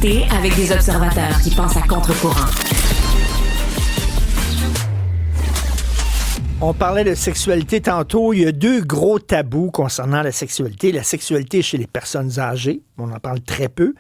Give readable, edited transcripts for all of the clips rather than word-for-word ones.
Thé avec des observateurs qui pensent à contre-courant. On parlait de sexualité tantôt. Il y a deux gros tabous concernant la sexualité. La sexualité chez les personnes âgées, on en parle très peu,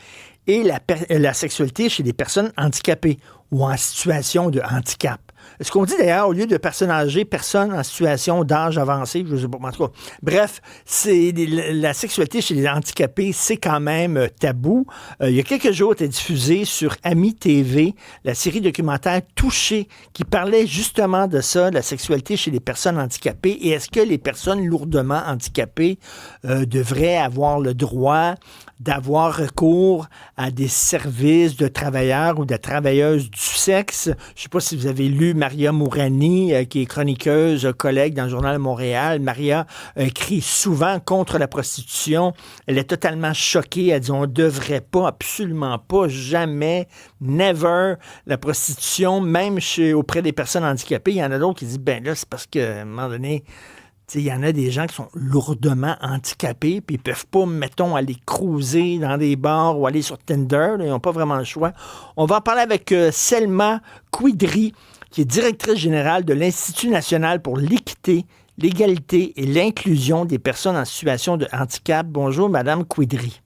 et la sexualité chez les personnes handicapées ou en situation de handicap. Ce qu'on dit d'ailleurs, au lieu de personnes âgées, personnes en situation d'âge avancé, je ne sais pas, en tout cas. Bref, c'est la sexualité chez les handicapés, c'est quand même tabou. Il y a quelques jours, était diffusé sur Ami TV, la série documentaire Touché, qui parlait justement de ça, la sexualité chez les personnes handicapées. Et est-ce que les personnes lourdement handicapées devraient avoir le droit d'avoir recours à des services de travailleurs ou de travailleuses du sexe? Je ne sais pas si vous avez lu Maria Mourani, qui est chroniqueuse, collègue dans le Journal de Montréal. Maria crie souvent contre la prostitution. Elle est totalement choquée. Elle dit on ne devrait pas, absolument pas, jamais, never, la prostitution, même auprès des personnes handicapées. Il y en a d'autres qui disent, ben là, c'est parce qu'à un moment donné, il y en a des gens qui sont lourdement handicapés, puis ils peuvent pas, mettons, aller cruiser dans des bars ou aller sur Tinder. Là, ils n'ont pas vraiment le choix. On va en parler avec Selma Quidri, qui est directrice générale de l'Institut national pour l'équité, l'égalité et l'inclusion des personnes en situation de handicap. Bonjour, Madame Quidri.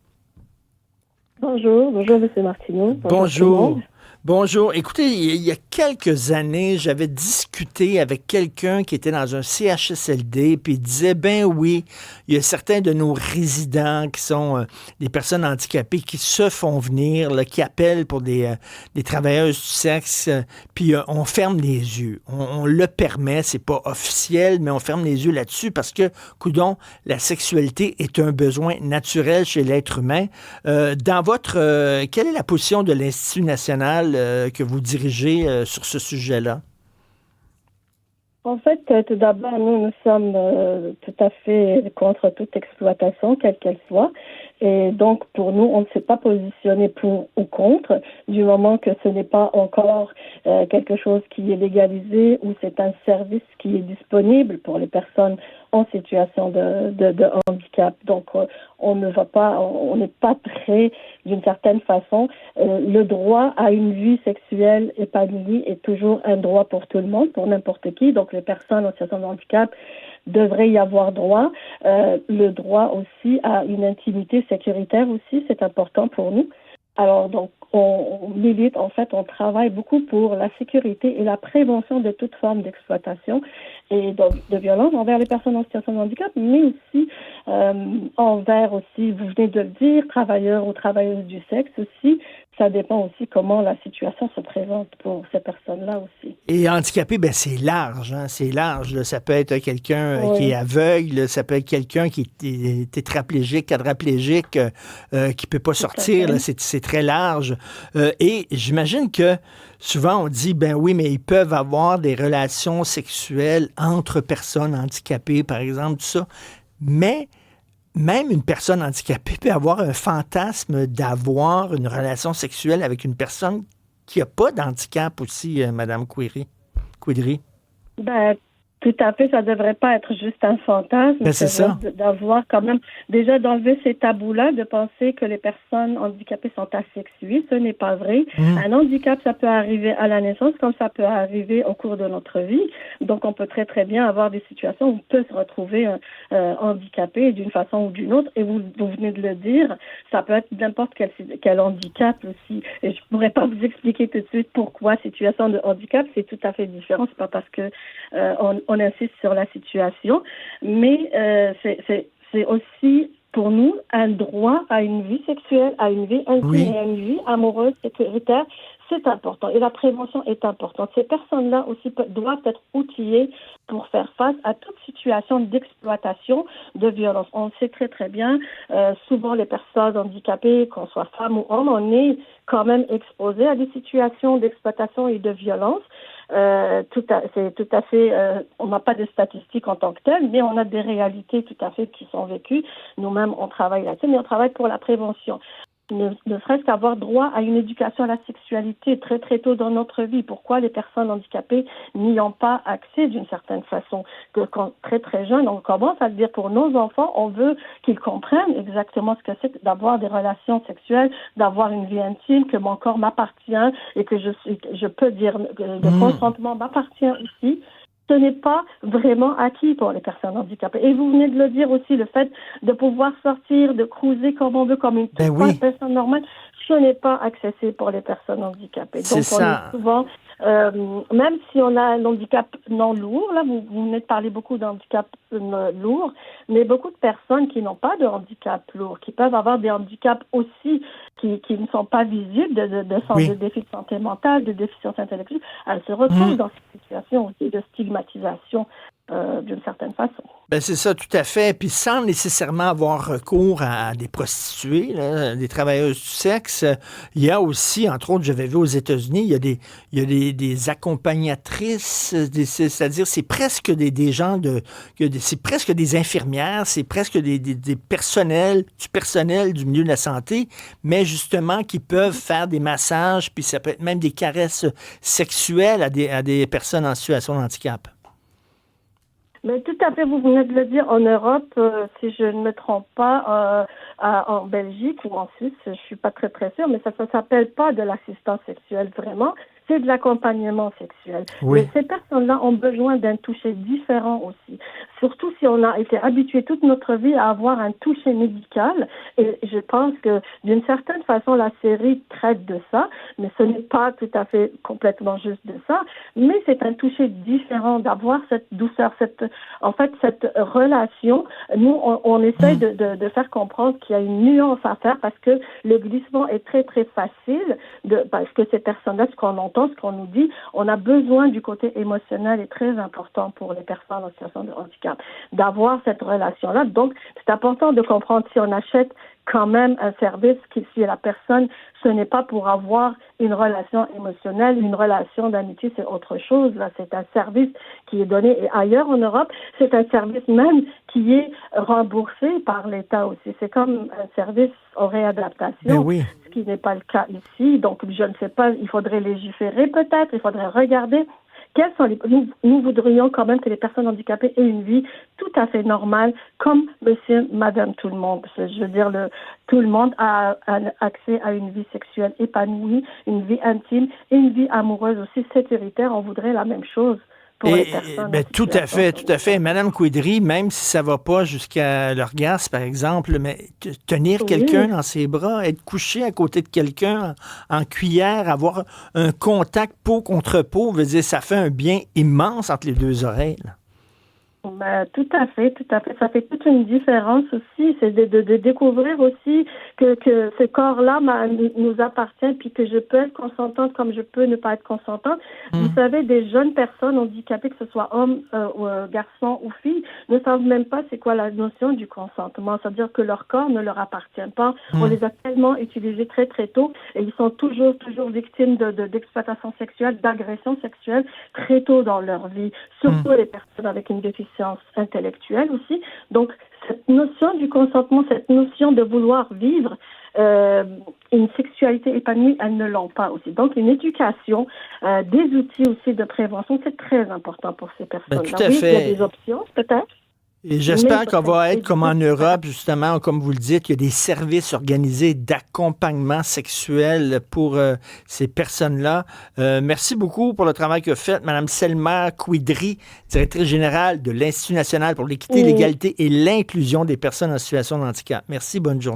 Bonjour, M. Martineau. Bonjour. Bonjour. Écoutez, il y a quelques années, j'avais discuté avec quelqu'un qui était dans un CHSLD, puis il disait, ben oui, il y a certains de nos résidents qui sont des personnes handicapées qui se font venir, là, qui appellent pour des travailleuses du sexe, puis on ferme les yeux. On le permet, c'est pas officiel, mais on ferme les yeux là-dessus parce que, coudonc, la sexualité est un besoin naturel chez l'être humain. Dans votre... quelle est la position de l'Institut national que vous dirigez sur ce sujet-là? En fait, tout d'abord, nous sommes tout à fait contre toute exploitation, quelle qu'elle soit. Et donc, pour nous, on ne s'est pas positionné pour ou contre, du moment que ce n'est pas encore quelque chose qui est légalisé ou c'est un service qui est disponible pour les personnes en situation de handicap. Donc, on n'est pas prêt, d'une certaine façon. Le droit à une vie sexuelle épanouie est toujours un droit pour tout le monde, pour n'importe qui. Donc, les personnes en situation de handicap devraient y avoir droit. Le droit aussi à une intimité sécuritaire aussi, c'est important pour nous. Alors, donc, on milite, en fait, on travaille beaucoup pour la sécurité et la prévention de toute forme d'exploitation et de violence envers les personnes en situation de handicap, mais aussi envers aussi, vous venez de le dire, travailleurs ou travailleuses du sexe aussi. Ça dépend aussi comment la situation se présente pour ces personnes-là aussi. Et handicapé, ben c'est large, hein? C'est large. Là. Ça peut être quelqu'un qui est aveugle, ça peut être quelqu'un qui est tétraplégique, quadriplégique, qui peut pas sortir. Là, c'est très large. Et j'imagine que souvent on dit, ben oui, mais ils peuvent avoir des relations sexuelles entre personnes handicapées, par exemple, tout ça. Mais même une personne handicapée peut avoir un fantasme d'avoir une relation sexuelle avec une personne qui n'a pas d'handicap aussi, Madame Quidri. Ben, tout à fait, ça devrait pas être juste un fantasme. Ben, c'est ça. D'avoir quand même, déjà d'enlever ces tabous-là, de penser que les personnes handicapées sont asexuées, ce n'est pas vrai. Un handicap, ça peut arriver à la naissance, comme ça peut arriver au cours de notre vie. Donc, on peut très, très bien avoir des situations où on peut se retrouver handicapé d'une façon ou d'une autre. Et vous venez de le dire, ça peut être n'importe quel handicap aussi. Et je pourrais pas vous expliquer tout de suite pourquoi situation de handicap, c'est tout à fait différent. C'est pas parce que on insiste sur la situation, mais c'est aussi pour nous un droit à une vie sexuelle, à une vie intime et à une vie amoureuse sécuritaire. C'est important et la prévention est importante. Ces personnes-là aussi doivent être outillées pour faire face à toute situation d'exploitation, de violence. On sait très très bien, souvent les personnes handicapées, qu'on soit femme ou homme, on est quand même exposé à des situations d'exploitation et de violence. C'est tout à fait, on n'a pas de statistiques en tant que telles, mais on a des réalités tout à fait qui sont vécues. Nous-mêmes, on travaille là-dessus, mais on travaille pour la prévention. ne serait-ce qu'avoir droit à une éducation à la sexualité très très tôt dans notre vie. Pourquoi les personnes handicapées n'y ont pas accès d'une certaine façon? Que quand très très jeune, on commence à le dire pour nos enfants, on veut qu'ils comprennent exactement ce que c'est d'avoir des relations sexuelles, d'avoir une vie intime, que mon corps m'appartient et que je peux dire que le consentement m'appartient aussi. Ce n'est pas vraiment acquis pour les personnes handicapées. Et vous venez de le dire aussi, le fait de pouvoir sortir, de cruiser comme on veut, comme une personne normale, ce n'est pas accessible pour les personnes handicapées. C'est Donc, ça. on est souvent, même si on a un handicap non lourd, là, vous venez de parler beaucoup d'handicap lourd, mais beaucoup de personnes qui n'ont pas de handicap lourd, qui peuvent avoir des handicaps aussi qui ne sont pas visibles, de défis de santé mentale, de déficience intellectuelle, elles se retrouvent dans cette situation aussi de stigmatisation d'une certaine façon. Ben c'est ça, tout à fait. Puis sans nécessairement avoir recours à des prostituées, là, des travailleuses du sexe, il y a aussi, entre autres, j'avais vu aux États-Unis, il y a des accompagnatrices, c'est-à-dire c'est presque des gens c'est presque des infirmières, c'est presque du personnel du milieu de la santé, mais justement qui peuvent faire des massages, puis ça peut être même des caresses sexuelles à des personnes en situation de handicap. Mais tout à fait, vous venez de le dire, en Europe, si je ne me trompe pas, en Belgique ou en Suisse, je suis pas très très sûre, mais ça s'appelle pas de l'assistance sexuelle vraiment, c'est de l'accompagnement sexuel. Oui. Mais ces personnes-là ont besoin d'un toucher différent aussi. Surtout si on a été habitué toute notre vie à avoir un toucher médical. Et je pense que d'une certaine façon, la série traite de ça, mais ce n'est pas tout à fait complètement juste de ça. Mais c'est un toucher différent d'avoir cette douceur, cette relation. Nous, on essaye de faire comprendre qu'il y a une nuance à faire parce que le glissement est très, très facile parce que ces personnes-là, ce qu'on entend, ce qu'on nous dit, on a besoin du côté émotionnel est très important pour les personnes en situation de handicap, d'avoir cette relation-là. Donc, c'est important de comprendre si on achète quand même un service si la personne, ce n'est pas pour avoir une relation émotionnelle, une relation d'amitié, c'est autre chose. Là, c'est un service qui est donné. Et ailleurs en Europe, c'est un service même qui est remboursé par l'État aussi. C'est comme un service en réadaptation. Ben oui. Ce qui n'est pas le cas ici. Donc, je ne sais pas, il faudrait légiférer peut-être, il faudrait regarder. Nous voudrions quand même que les personnes handicapées aient une vie tout à fait normale, comme monsieur, madame, tout le monde. Je veux dire, tout le monde a accès à une vie sexuelle épanouie, une vie intime et une vie amoureuse aussi sécuritaire. On voudrait la même chose. Tout à fait. Madame Quidry, même si ça va pas jusqu'à l'orgasme, par exemple, mais tenir quelqu'un dans ses bras, être couché à côté de quelqu'un en cuillère, avoir un contact peau contre peau, veut dire, ça fait un bien immense entre les deux oreilles. Là. Tout à fait. Ça fait toute une différence aussi. C'est de découvrir aussi que ce corps-là nous appartient puis que je peux être consentante comme je peux ne pas être consentante. Vous savez, des jeunes personnes handicapées, que ce soit hommes, garçons ou filles, ne savent même pas c'est quoi la notion du consentement. C'est-à-dire que leur corps ne leur appartient pas. On les a tellement utilisés très, très tôt et ils sont toujours victimes d'exploitation sexuelle, d'agression sexuelle très tôt dans leur vie. Surtout les personnes avec une déficience intellectuelle aussi. Donc, cette notion du consentement, cette notion de vouloir vivre une sexualité épanouie, elles ne l'ont pas aussi. Donc, une éducation, des outils aussi de prévention, c'est très important pour ces personnes-là. Tout à fait. Il y a des options, peut-être. Et j'espère qu'on va être comme en Europe, justement, comme vous le dites, il y a des services organisés d'accompagnement sexuel pour ces personnes-là. Merci beaucoup pour le travail que vous faites, Mme Selma Quidry, directrice générale de l'Institut national pour l'équité, l'égalité et l'inclusion des personnes en situation de handicap. Merci, bonne journée.